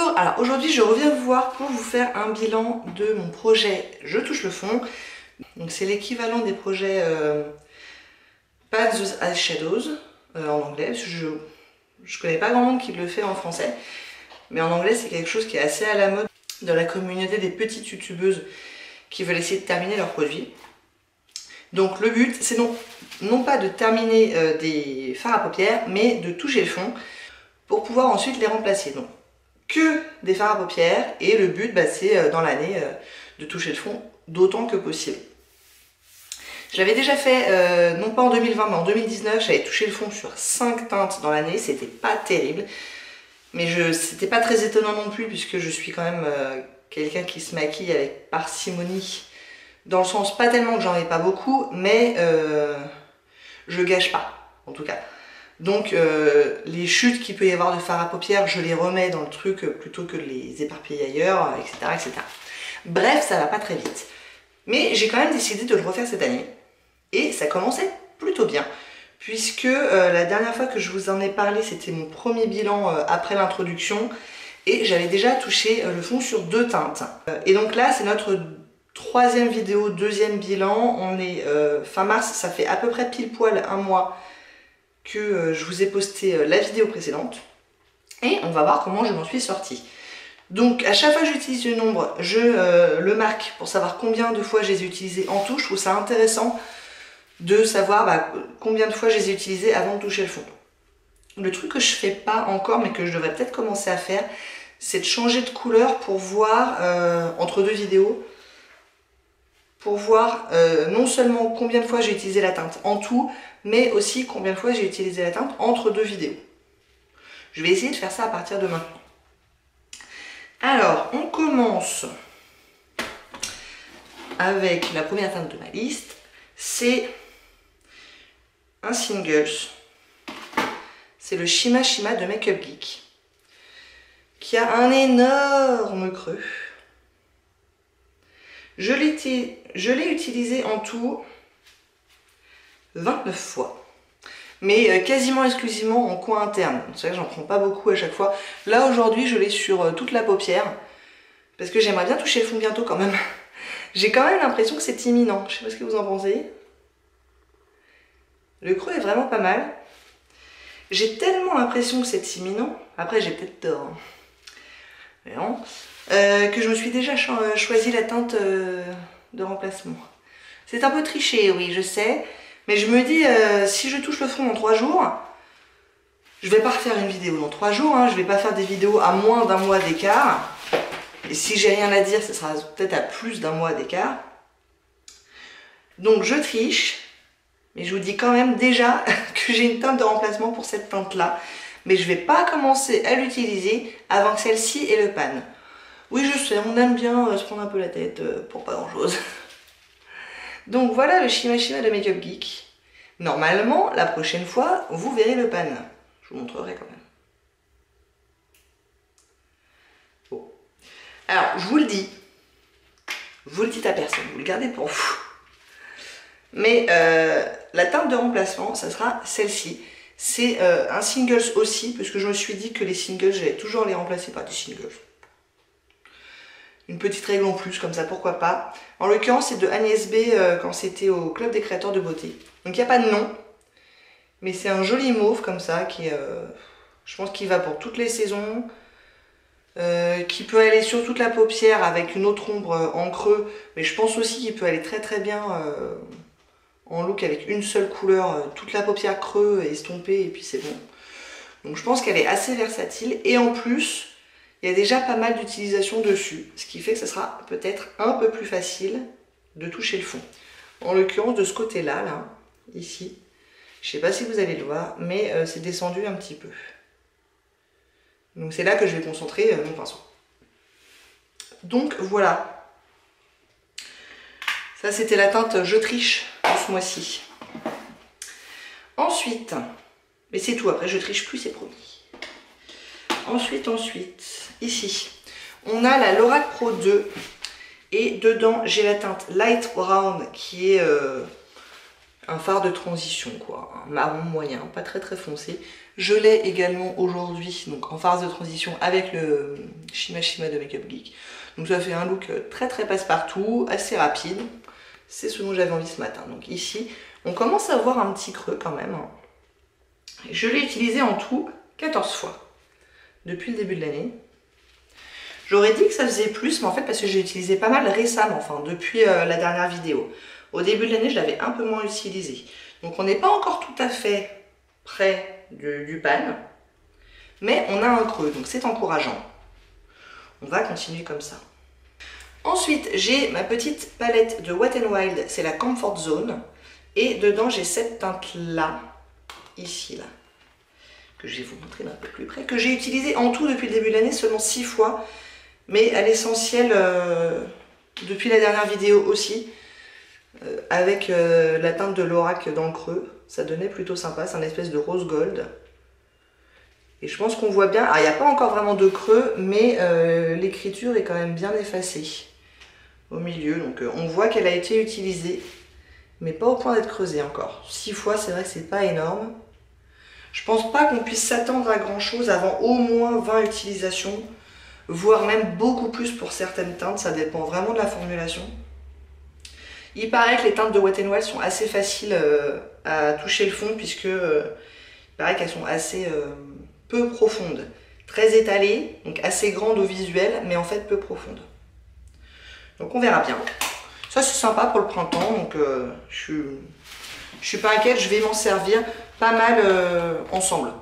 Bonjour, alors aujourd'hui je reviens vous voir pour vous faire un bilan de mon projet Je touche le fond. Donc c'est l'équivalent des projets Paths as Shadows en anglais, parce que je connais pas grand monde qui le fait en français, mais en anglais c'est quelque chose qui est assez à la mode dans la communauté des petites youtubeuses qui veulent essayer de terminer leurs produits. Donc le but c'est non pas de terminer des fards à paupières, mais de toucher le fond pour pouvoir ensuite les remplacer. Donc que des fards à paupières, et le but c'est dans l'année de toucher le fond d'autant que possible. Je l'avais déjà fait, non pas en 2020 mais en 2019, j'avais touché le fond sur 5 teintes dans l'année, c'était pas terrible, mais c'était pas très étonnant non plus puisque je suis quand même quelqu'un qui se maquille avec parcimonie, dans le sens pas tellement que j'en ai pas beaucoup, mais je gâche pas en tout cas. Donc les chutes qu'il peut y avoir de fard à paupières, je les remets dans le truc plutôt que de les éparpiller ailleurs, etc., etc. Bref, ça va pas très vite. Mais j'ai quand même décidé de le refaire cette année. Et ça commençait plutôt bien. Puisque la dernière fois que je vous en ai parlé, c'était mon premier bilan après l'introduction. Et j'avais déjà touché le fond sur 2 teintes. Et donc là, c'est notre 3e vidéo, 2e bilan. On est fin mars, ça fait à peu près pile poil un mois que je vous ai posté la vidéo précédente. Et on va voir comment je m'en suis sortie. Donc à chaque fois que j'utilise une ombre, je le marque pour savoir combien de fois je les ai utilisées en touche. Je trouve ça intéressant de savoir combien de fois je les ai utilisées avant de toucher le fond. Le truc que je fais pas encore mais que je devrais peut-être commencer à faire, c'est de changer de couleur pour voir entre 2 vidéos, pour voir non seulement combien de fois j'ai utilisé la teinte en tout, mais aussi combien de fois j'ai utilisé la teinte entre 2 vidéos. Je vais essayer de faire ça à partir de maintenant. Alors, on commence avec la première teinte de ma liste. C'est un Singles. C'est le Shima Shima de Make Up Geek, qui a un énorme creux. Je l'ai utilisé en tout 29 fois, mais quasiment exclusivement en coin interne. C'est vrai que j'en prends pas beaucoup à chaque fois. Là aujourd'hui je l'ai sur toute la paupière, parce que j'aimerais bien toucher le fond bientôt quand même. J'ai quand même l'impression que c'est imminent, je sais pas ce que vous en pensez. Le creux est vraiment pas mal. J'ai tellement l'impression que c'est imminent, après j'ai peut-être tort, mais non, que je me suis déjà choisi la teinte de remplacement. C'est un peu triché, oui, je sais. Mais je me dis, si je touche le fond en 3 jours, je vais pas refaire une vidéo dans 3 jours, hein, je vais pas faire des vidéos à moins d'un mois d'écart. Et si j'ai rien à dire, ce sera peut-être à plus d'un mois d'écart. Donc je triche, mais je vous dis quand même déjà que j'ai une teinte de remplacement pour cette teinte-là. Mais je vais pas commencer à l'utiliser avant que celle-ci ait le pan. Oui, je sais, on aime bien se prendre un peu la tête pour pas grand-chose. Donc voilà le Shima Shima de Make Up Geek. Normalement, la prochaine fois, vous verrez le pan. Je vous montrerai quand même. Bon. Alors, je vous le dis. Vous le dites à personne, vous le gardez pour vous. Mais la teinte de remplacement, ça sera celle-ci. C'est un Singles aussi, parce que je me suis dit que les singles, j'allais toujours les remplacer par des singles. Une petite règle en plus, comme ça, pourquoi pas. En l'occurrence, c'est de Agnès B quand c'était au Club des créateurs de beauté. Donc il n'y a pas de nom, mais c'est un joli mauve comme ça, qui je pense qu'il va pour toutes les saisons, qui peut aller sur toute la paupière avec une autre ombre en creux, mais je pense aussi qu'il peut aller très très bien en look avec une seule couleur, toute la paupière creux et estompée, et puis c'est bon. Donc je pense qu'elle est assez versatile, et en plus, il y a déjà pas mal d'utilisation dessus, ce qui fait que ça sera peut-être un peu plus facile de toucher le fond. En l'occurrence de ce côté-là, là, ici, je sais pas si vous allez le voir, mais c'est descendu un petit peu. Donc c'est là que je vais concentrer mon pinceau. Donc voilà. Ça c'était la teinte Je triche de ce mois-ci. Ensuite, mais c'est tout, après je triche plus, c'est promis. Ensuite, ici, on a la Lorac Pro 2 et dedans j'ai la teinte Light Brown qui est un fard de transition quoi, un marron moyen, pas très très foncé. Je l'ai également aujourd'hui, donc en fard de transition avec le Shima Shima de Makeup Geek. Donc ça fait un look très très passe-partout, assez rapide. C'est ce dont j'avais envie ce matin. Donc ici, on commence à voir un petit creux quand même. Je l'ai utilisé en tout 14 fois depuis le début de l'année. J'aurais dit que ça faisait plus, mais en fait parce que j'ai utilisé pas mal récemment, enfin depuis la dernière vidéo. Au début de l'année, je l'avais un peu moins utilisé. Donc on n'est pas encore tout à fait près du pan, mais on a un creux, donc c'est encourageant. On va continuer comme ça. Ensuite, j'ai ma petite palette de Wet n Wild, c'est la Comfort Zone. Et dedans, j'ai cette teinte-là, ici, là, que je vais vous montrer d'un peu plus près, que j'ai utilisée en tout depuis le début de l'année seulement 6 fois, mais à l'essentiel depuis la dernière vidéo aussi, avec la teinte de l'Orac dans le creux. Ça donnait plutôt sympa, c'est un espèce de rose gold. Et je pense qu'on voit bien, alors il n'y a pas encore vraiment de creux, mais l'écriture est quand même bien effacée au milieu, donc on voit qu'elle a été utilisée, mais pas au point d'être creusée encore. 6 fois, c'est vrai que c'est pas énorme. Je pense pas qu'on puisse s'attendre à grand chose avant au moins 20 utilisations, voire même beaucoup plus pour certaines teintes, ça dépend vraiment de la formulation. Il paraît que les teintes de Wet n Wild sont assez faciles à toucher le fond, puisque il paraît qu'elles sont assez peu profondes. Très étalées, donc assez grandes au visuel, mais en fait peu profondes. Donc on verra bien. Ça c'est sympa pour le printemps, donc je suis pas inquiète, je vais m'en servir pas mal ensemble.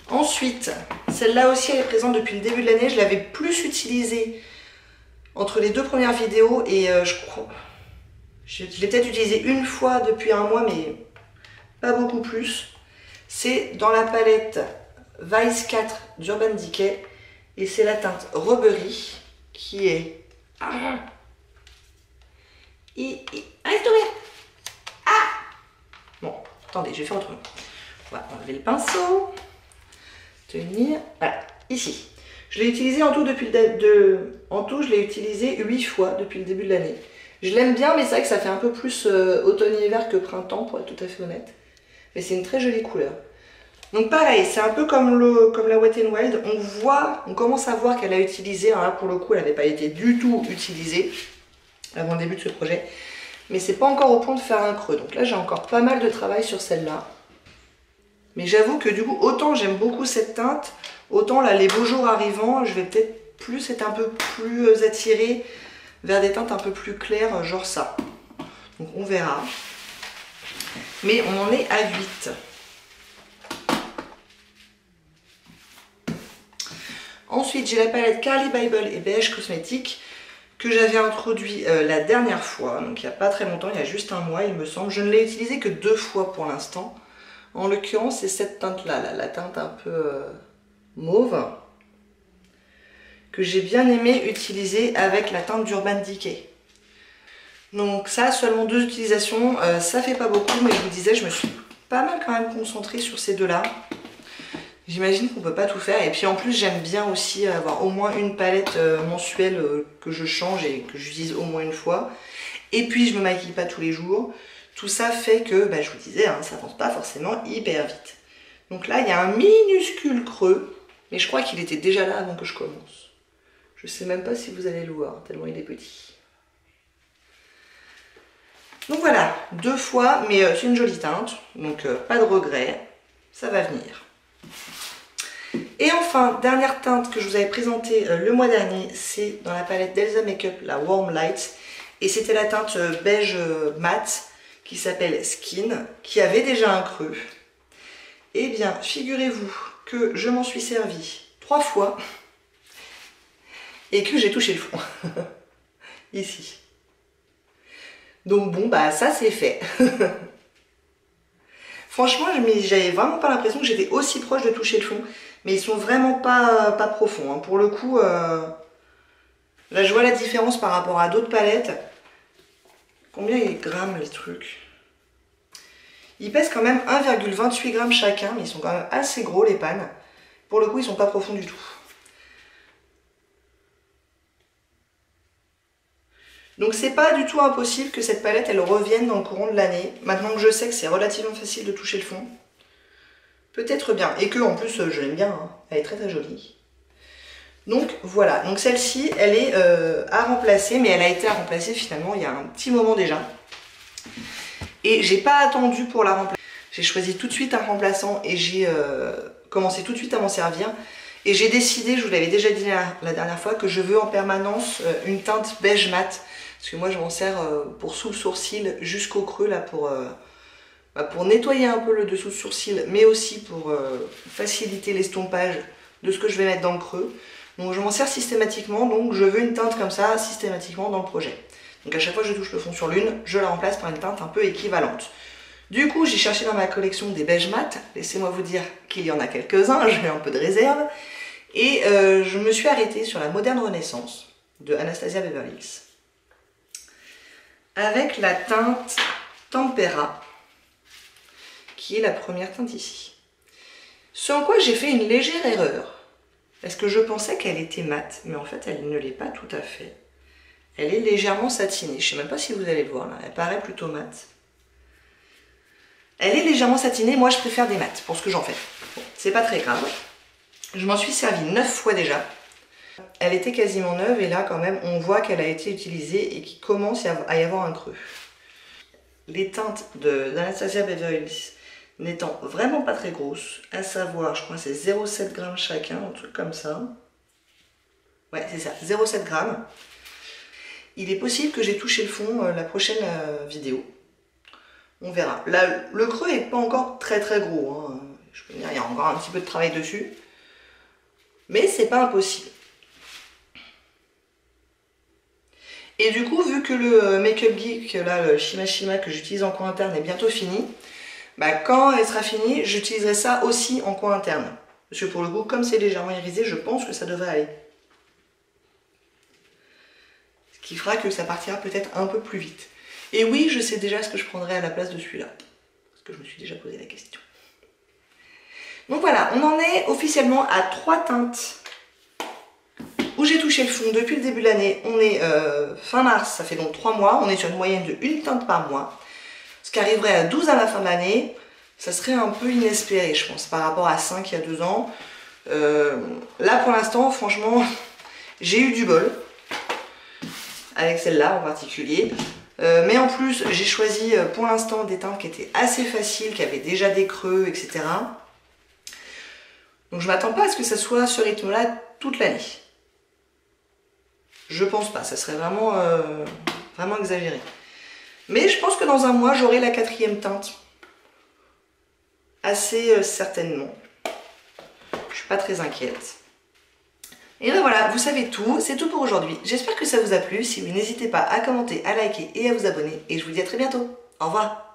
Ensuite, celle-là aussi elle est présente depuis le début de l'année, je l'avais plus utilisée entre les 2 premières vidéos et je crois... Je l'ai peut-être utilisée une fois depuis un mois, mais pas beaucoup plus. C'est dans la palette Vice 4 d'Urban Decay. Et c'est la teinte Robbery qui est... Ah, reste ouvert. Ah, bon, attendez, je vais faire autrement. On va enlever le pinceau. Tenir. Voilà, ici. Je l'ai utilisé en tout depuis en tout, je l'ai utilisé 8 fois depuis le début de l'année. Je l'aime bien, mais c'est vrai que ça fait un peu plus automne-hiver que printemps, pour être tout à fait honnête. Mais c'est une très jolie couleur. Donc pareil, c'est un peu comme la Wet n Wild, on commence à voir qu'elle a utilisé, alors là pour le coup elle n'avait pas été du tout utilisée avant le début de ce projet, mais c'est pas encore au point de faire un creux, donc là j'ai encore pas mal de travail sur celle-là. Mais j'avoue que du coup, autant j'aime beaucoup cette teinte, autant là les beaux jours arrivant, je vais peut-être plus être un peu plus attirée vers des teintes un peu plus claires, genre ça. Donc on verra. Mais on en est à 8. Ensuite, j'ai la palette Carli Bybel et BH Cosmetics que j'avais introduit la dernière fois, donc il n'y a pas très longtemps, il y a juste un mois il me semble. Je ne l'ai utilisée que 2 fois pour l'instant. En l'occurrence, c'est cette teinte-là, la teinte un peu mauve, que j'ai bien aimé utiliser avec la teinte d'Urban Decay. Donc ça, seulement 2 utilisations, ça fait pas beaucoup, mais je vous disais, je me suis pas mal quand même concentrée sur ces deux-là. J'imagine qu'on peut pas tout faire, et puis en plus j'aime bien aussi avoir au moins une palette mensuelle que je change et que j'utilise au moins une fois. Et puis je me maquille pas tous les jours. Tout ça fait que, bah, je vous disais, hein, ça avance pas forcément hyper vite. Donc là il y a un minuscule creux, mais je crois qu'il était déjà là avant que je commence. Je sais même pas si vous allez le voir, tellement il est petit. Donc voilà, 2 fois, mais c'est une jolie teinte, donc pas de regret, ça va venir. Et enfin, dernière teinte que je vous avais présentée le mois dernier, c'est dans la palette d'Elsa Makeup, la Warm Light. Et c'était la teinte beige mat qui s'appelle Skin, qui avait déjà un creux. Eh bien, figurez-vous que je m'en suis servi 3 fois et que j'ai touché le fond. Ici. Donc bon, bah ça c'est fait. Franchement, j'avais vraiment pas l'impression que j'étais aussi proche de toucher le fond. Mais ils sont vraiment pas profonds. Hein. Pour le coup, là je vois la différence par rapport à d'autres palettes. Combien ils gramment les trucs? Ils pèsent quand même 1,28 g chacun, mais ils sont quand même assez gros les pans. Pour le coup, ils sont pas profonds du tout. Donc c'est pas du tout impossible que cette palette elle revienne dans le courant de l'année. Maintenant que je sais que c'est relativement facile de toucher le fond. Peut-être bien. Et que en plus je l'aime bien, hein. Elle est très très jolie. Donc voilà, donc celle-ci elle est à remplacer, mais elle a été à remplacer finalement il y a un petit moment déjà. Et j'ai pas attendu pour la remplacer. J'ai choisi tout de suite un remplaçant et j'ai commencé tout de suite à m'en servir. Et j'ai décidé, je vous l'avais déjà dit la dernière fois, que je veux en permanence une teinte beige mat. Parce que moi je m'en sers pour sous le sourcil jusqu'au creux là pour nettoyer un peu le dessous de sourcil, mais aussi pour faciliter l'estompage de ce que je vais mettre dans le creux. Donc je m'en sers systématiquement, donc je veux une teinte comme ça systématiquement dans le projet. Donc à chaque fois que je touche le fond sur l'une, je la remplace par une teinte un peu équivalente. Du coup j'ai cherché dans ma collection des beiges mat, laissez-moi vous dire qu'il y en a quelques-uns, j'ai un peu de réserve. Et je me suis arrêtée sur la Moderne Renaissance de Anastasia Beverly Hills. Avec la teinte Tempera, qui est la première teinte ici. Ce en quoi j'ai fait une légère erreur, parce que je pensais qu'elle était mate, mais en fait elle ne l'est pas tout à fait. Elle est légèrement satinée, je ne sais même pas si vous allez le voir là, elle paraît plutôt mate. Elle est légèrement satinée, moi je préfère des mates pour ce que j'en fais. Bon, c'est pas très grave. Je m'en suis servi 9 fois déjà. Elle était quasiment neuve et là quand même on voit qu'elle a été utilisée et qu'il commence à y avoir un creux. Les teintes d'Anastasia Beverly Hills n'étant vraiment pas très grosses, à savoir je crois c'est 0,7 g chacun, un truc comme ça. Ouais c'est ça, 0,7 g. Il est possible que j'ai touché le fond la prochaine vidéo. On verra. Là le creux n'est pas encore très gros. Hein. Je peux dire il y a encore un petit peu de travail dessus. Mais c'est pas impossible. Et du coup, vu que le Make-up Geek, là, le Shima Shima que j'utilise en coin interne est bientôt fini, bah, quand elle sera finie, j'utiliserai ça aussi en coin interne. Parce que pour le coup, comme c'est légèrement irisé, je pense que ça devrait aller. Ce qui fera que ça partira peut-être un peu plus vite. Et oui, je sais déjà ce que je prendrai à la place de celui-là. Parce que je me suis déjà posé la question. Donc voilà, on en est officiellement à 3 teintes où j'ai touché le fond depuis le début de l'année. On est fin mars, ça fait donc 3 mois. On est sur une moyenne de 1 teinte par mois. Ce qui arriverait à 12 à la fin de l'année, ça serait un peu inespéré, je pense, par rapport à 5 il y a 2 ans. Là, pour l'instant, franchement, j'ai eu du bol. Avec celle-là en particulier. Mais en plus, j'ai choisi pour l'instant des teintes qui étaient assez faciles, qui avaient déjà des creux, etc. Donc je m'attends pas à ce que ça soit ce rythme-là toute l'année. Je pense pas, ça serait vraiment, vraiment exagéré. Mais je pense que dans un mois, j'aurai la 4e teinte. Assez certainement. Je suis pas très inquiète. Et ben voilà, vous savez tout, c'est tout pour aujourd'hui. J'espère que ça vous a plu. Si oui, n'hésitez pas à commenter, à liker et à vous abonner. Et je vous dis à très bientôt. Au revoir.